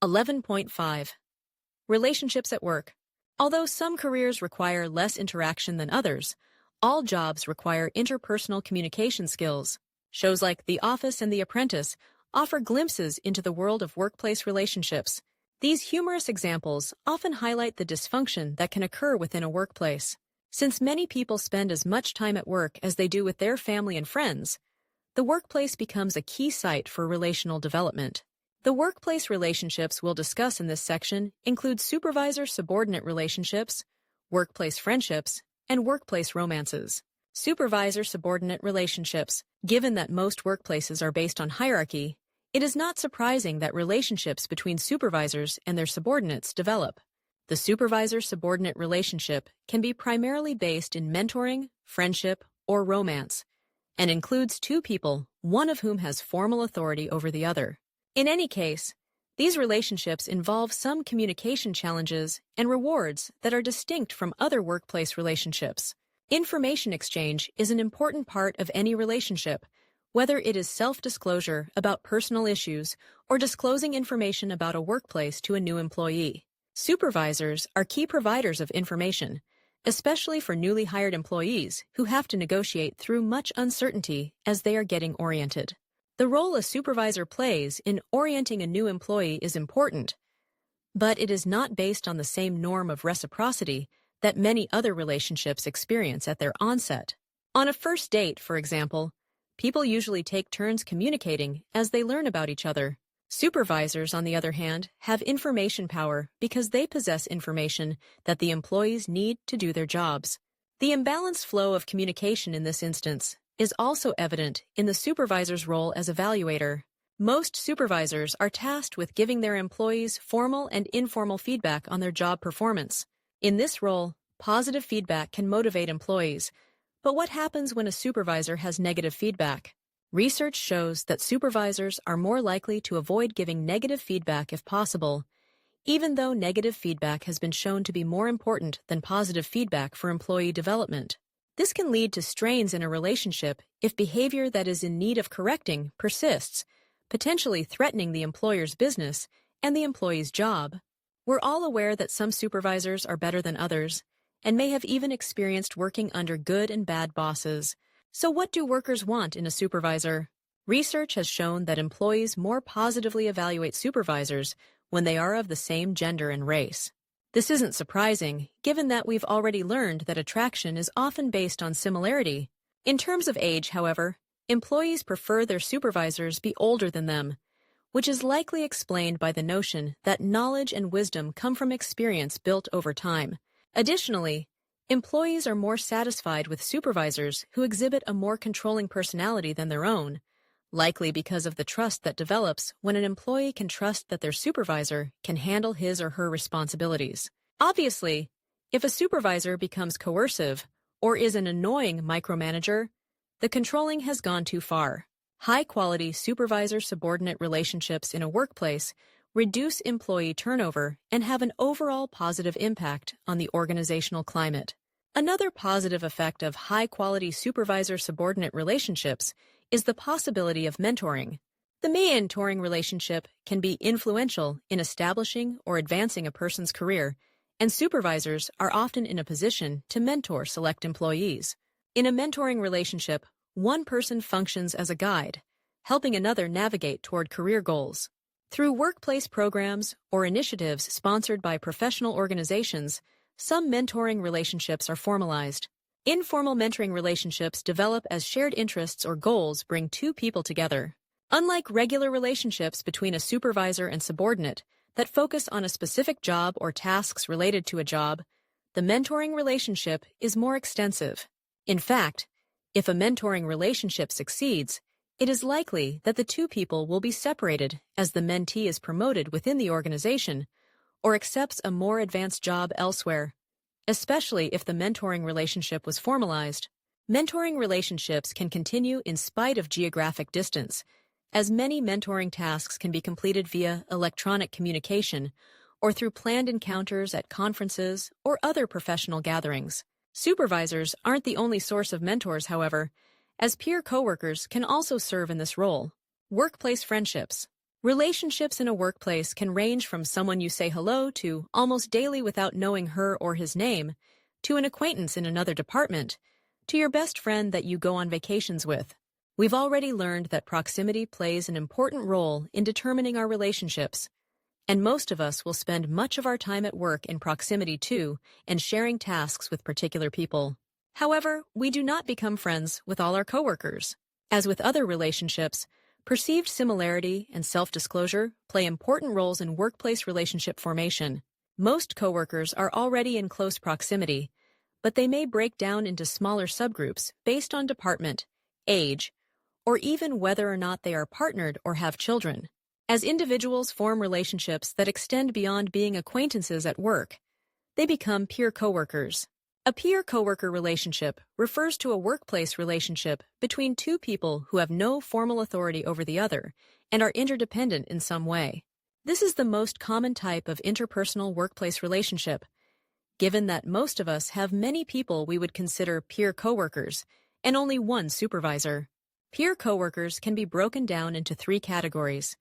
11.5. Relationships at work. Although some careers require less interaction than others, all jobs require interpersonal communication skills. Shows like The Office and The Apprentice offer glimpses into the world of workplace relationships. These humorous examples often highlight the dysfunction that can occur within a workplace. Since many people spend as much time at work as they do with their family and friends, the workplace becomes a key site for relational development. The workplace relationships we'll discuss in this section include supervisor-subordinate relationships, workplace friendships, and workplace romances. Supervisor-subordinate relationships. Given that most workplaces are based on hierarchy, it is not surprising that relationships between supervisors and their subordinates develop. The supervisor-subordinate relationship can be primarily based in mentoring, friendship, or romance, and includes two people, one of whom has formal authority over the other. In any case, these relationships involve some communication challenges and rewards that are distinct from other workplace relationships. Information exchange is an important part of any relationship, whether it is self-disclosure about personal issues or disclosing information about a workplace to a new employee. Supervisors are key providers of information, especially for newly hired employees who have to negotiate through much uncertainty as they are getting oriented. The role a supervisor plays in orienting a new employee is important, but it is not based on the same norm of reciprocity that many other relationships experience at their onset. On a first date, for example, people usually take turns communicating as they learn about each other. Supervisors, on the other hand, have information power because they possess information that the employees need to do their jobs. The imbalanced flow of communication in this instance is also evident in the supervisor's role as evaluator. Most supervisors are tasked with giving their employees formal and informal feedback on their job performance. In this role, positive feedback can motivate employees. But what happens when a supervisor has negative feedback? Research shows that supervisors are more likely to avoid giving negative feedback if possible, even though negative feedback has been shown to be more important than positive feedback for employee development. This can lead to strains in a relationship if behavior that is in need of correcting persists, potentially threatening the employer's business and the employee's job. We're all aware that some supervisors are better than others, and may have even experienced working under good and bad bosses. So what do workers want in a supervisor? Research has shown that employees more positively evaluate supervisors when they are of the same gender and race. This isn't surprising, given that we've already learned that attraction is often based on similarity. In terms of age, however, employees prefer their supervisors be older than them, which is likely explained by the notion that knowledge and wisdom come from experience built over time. Additionally, employees are more satisfied with supervisors who exhibit a more controlling personality than their own, likely because of the trust that develops when an employee can trust that their supervisor can handle his or her responsibilities. Obviously, if a supervisor becomes coercive or is an annoying micromanager, the controlling has gone too far. High-quality supervisor-subordinate relationships in a workplace reduce employee turnover and have an overall positive impact on the organizational climate. Another positive effect of high-quality supervisor-subordinate relationships is the possibility of mentoring. The mentoring relationship can be influential in establishing or advancing a person's career, and supervisors are often in a position to mentor select employees. In a mentoring relationship, one person functions as a guide, helping another navigate toward career goals. Through workplace programs or initiatives sponsored by professional organizations, some mentoring relationships are formalized. Informal mentoring relationships develop as shared interests or goals bring two people together. Unlike regular relationships between a supervisor and subordinate that focus on a specific job or tasks related to a job, the mentoring relationship is more extensive. In fact, if a mentoring relationship succeeds, it is likely that the two people will be separated as the mentee is promoted within the organization or accepts a more advanced job elsewhere, especially if the mentoring relationship was formalized. Mentoring relationships can continue in spite of geographic distance, as many mentoring tasks can be completed via electronic communication or through planned encounters at conferences or other professional gatherings. Supervisors aren't the only source of mentors, however, as peer coworkers can also serve in this role. Workplace friendships. Relationships in a workplace can range from someone you say hello to almost daily without knowing her or his name, to an acquaintance in another department, to your best friend that you go on vacations with. We've already learned that proximity plays an important role in determining our relationships, and most of us will spend much of our time at work in proximity to and sharing tasks with particular people. However, we do not become friends with all our coworkers. As with other relationships, perceived similarity and self-disclosure play important roles in workplace relationship formation. Most coworkers are already in close proximity, but they may break down into smaller subgroups based on department, age, or even whether or not they are partnered or have children. As individuals form relationships that extend beyond being acquaintances at work, they become peer coworkers. A peer coworker relationship refers to a workplace relationship between two people who have no formal authority over the other and are interdependent in some way. This is the most common type of interpersonal workplace relationship, given that most of us have many people we would consider peer coworkers and only one supervisor. Peer coworkers can be broken down into three categories: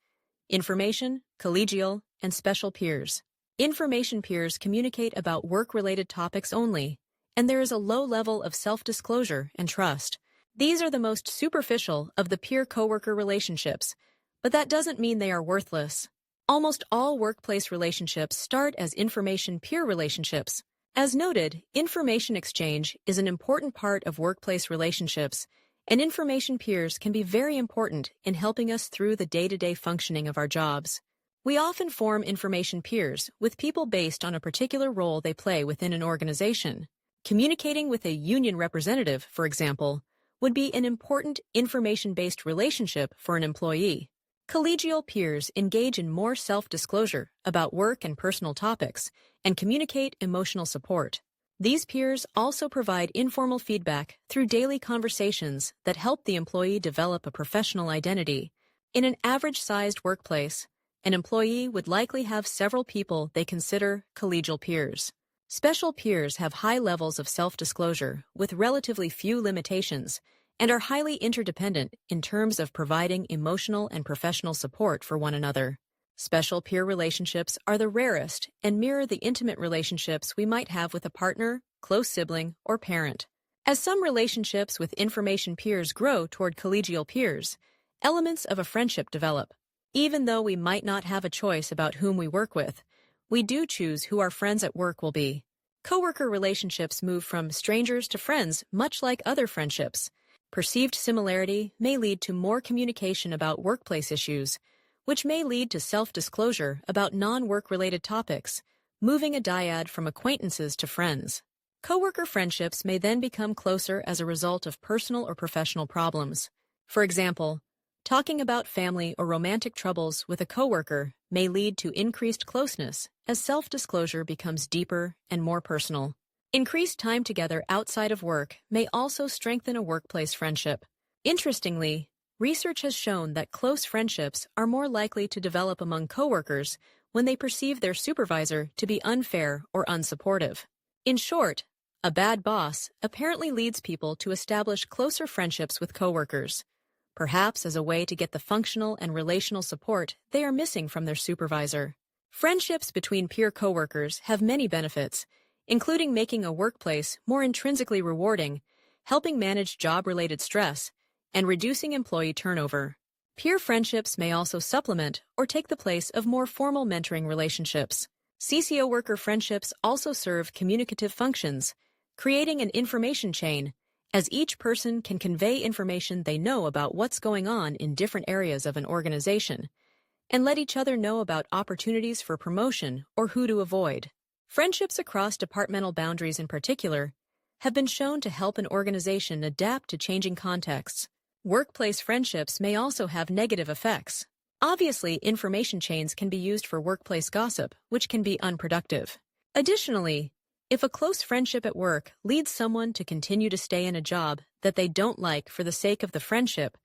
information, collegial, and special peers. Information peers communicate about work-related topics only, and there is a low level of self-disclosure and trust. These are the most superficial of the peer coworker relationships, but that doesn't mean they are worthless. Almost all workplace relationships start as information peer relationships. As noted, information exchange is an important part of workplace relationships, and information peers can be very important in helping us through the day-to-day functioning of our jobs. We often form information peers with people based on a particular role they play within an organization. Communicating with a union representative, for example, would be an important information-based relationship for an employee. Collegial peers engage in more self-disclosure about work and personal topics and communicate emotional support. These peers also provide informal feedback through daily conversations that help the employee develop a professional identity. In an average-sized workplace, an employee would likely have several people they consider collegial peers. Special peers have high levels of self-disclosure with relatively few limitations and are highly interdependent in terms of providing emotional and professional support for one another. Special peer relationships are the rarest and mirror the intimate relationships we might have with a partner, close sibling, or parent. As some relationships with information peers grow toward collegial peers, elements of a friendship develop. Even though we might not have a choice about whom we work with, we do choose who our friends at work will be. Coworker relationships move from strangers to friends, much like other friendships. Perceived similarity may lead to more communication about workplace issues, which may lead to self-disclosure about non-work-related topics, moving a dyad from acquaintances to friends. Coworker friendships may then become closer as a result of personal or professional problems. For example, talking about family or romantic troubles with a coworker may lead to increased closeness as self-disclosure becomes deeper and more personal. Increased time together outside of work may also strengthen a workplace friendship. Interestingly, research has shown that close friendships are more likely to develop among coworkers when they perceive their supervisor to be unfair or unsupportive. In short, a bad boss apparently leads people to establish closer friendships with coworkers, perhaps as a way to get the functional and relational support they are missing from their supervisor. Friendships between peer coworkers have many benefits, including making a workplace more intrinsically rewarding, helping manage job-related stress, and reducing employee turnover. Peer friendships may also supplement or take the place of more formal mentoring relationships. CCO worker friendships also serve communicative functions, creating an information chain, as each person can convey information they know about what's going on in different areas of an organization, and let each other know about opportunities for promotion or who to avoid. Friendships across departmental boundaries in particular have been shown to help an organization adapt to changing contexts. Workplace friendships may also have negative effects. Obviously, information chains can be used for workplace gossip, which can be unproductive. Additionally, if a close friendship at work leads someone to continue to stay in a job that they don't like for the sake of the friendship,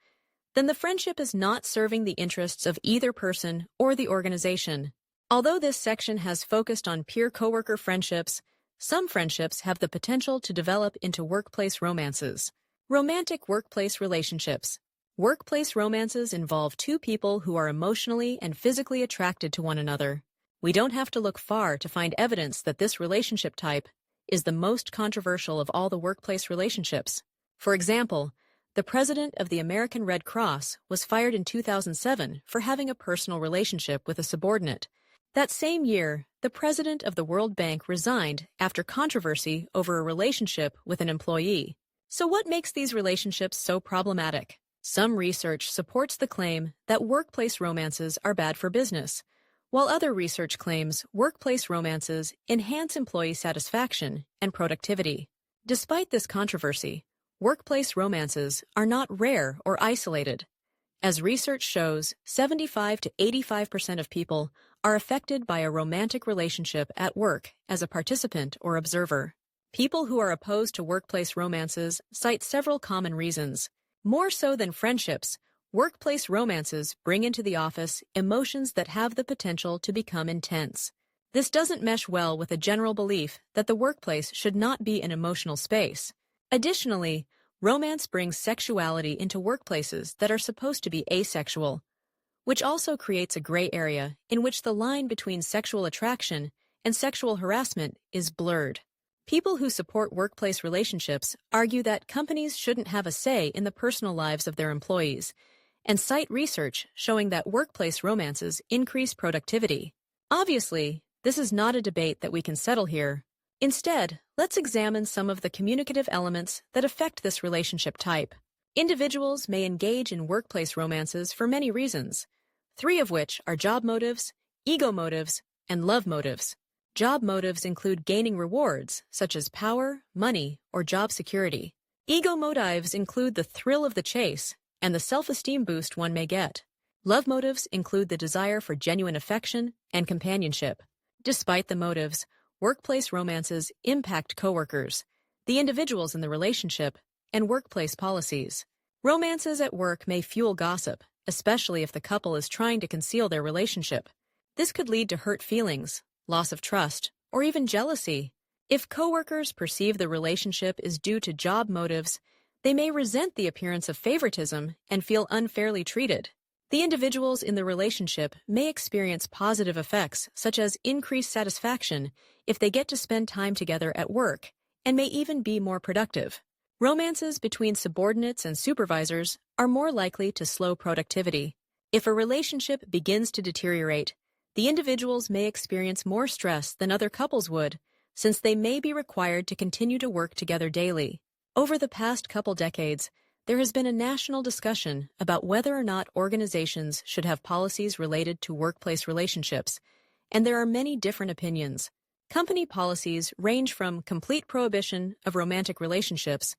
then the friendship is not serving the interests of either person or the organization. Although this section has focused on peer coworker friendships, some friendships have the potential to develop into workplace romances. Romantic workplace relationships. Workplace romances involve two people who are emotionally and physically attracted to one another. We don't have to look far to find evidence that this relationship type is the most controversial of all the workplace relationships. For example, the president of the American Red Cross was fired in 2007 for having a personal relationship with a subordinate. That same year, the president of the World Bank resigned after controversy over a relationship with an employee. So what makes these relationships so problematic? Some research supports the claim that workplace romances are bad for business, while other research claims workplace romances enhance employee satisfaction and productivity. Despite this controversy, workplace romances are not rare or isolated. As research shows, 75 to 85% of people are affected by a romantic relationship at work as a participant or observer. People who are opposed to workplace romances cite several common reasons. More so than friendships, workplace romances bring into the office emotions that have the potential to become intense. This doesn't mesh well with a general belief that the workplace should not be an emotional space. Additionally, romance brings sexuality into workplaces that are supposed to be asexual, which also creates a gray area in which the line between sexual attraction and sexual harassment is blurred. People who support workplace relationships argue that companies shouldn't have a say in the personal lives of their employees, and cite research showing that workplace romances increase productivity. Obviously, this is not a debate that we can settle here. Instead, let's examine some of the communicative elements that affect this relationship type. Individuals may engage in workplace romances for many reasons, three of which are job motives, ego motives, and love motives. Job motives include gaining rewards, such as power, money, or job security. Ego motives include the thrill of the chase and the self-esteem boost one may get. Love motives include the desire for genuine affection and companionship. Despite the motives, workplace romances impact coworkers, the individuals in the relationship, and workplace policies. Romances at work may fuel gossip, especially if the couple is trying to conceal their relationship. This could lead to hurt feelings, loss of trust, or even jealousy. If coworkers perceive the relationship is due to job motives, they may resent the appearance of favoritism and feel unfairly treated. The individuals in the relationship may experience positive effects, such as increased satisfaction if they get to spend time together at work, and may even be more productive. Romances between subordinates and supervisors are more likely to slow productivity. If a relationship begins to deteriorate, the individuals may experience more stress than other couples would, since they may be required to continue to work together daily. Over the past couple decades, there has been a national discussion about whether or not organizations should have policies related to workplace relationships, and there are many different opinions. Company policies range from complete prohibition of romantic relationships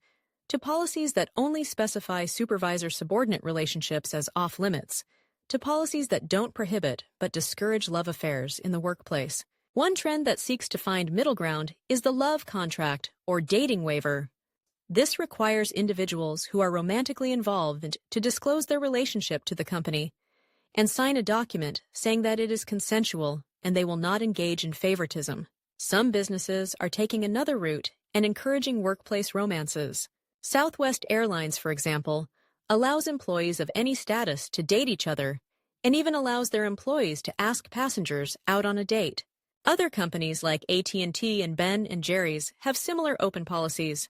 to policies that only specify supervisor-subordinate relationships as off-limits, to policies that don't prohibit but discourage love affairs in the workplace. One trend that seeks to find middle ground is the love contract or dating waiver. This requires individuals who are romantically involved to disclose their relationship to the company and sign a document saying that it is consensual and they will not engage in favoritism. Some businesses are taking another route and encouraging workplace romances. Southwest Airlines, for example, allows employees of any status to date each other and even allows their employees to ask passengers out on a date. Other companies like AT&T and Ben& Jerry's have similar open policies.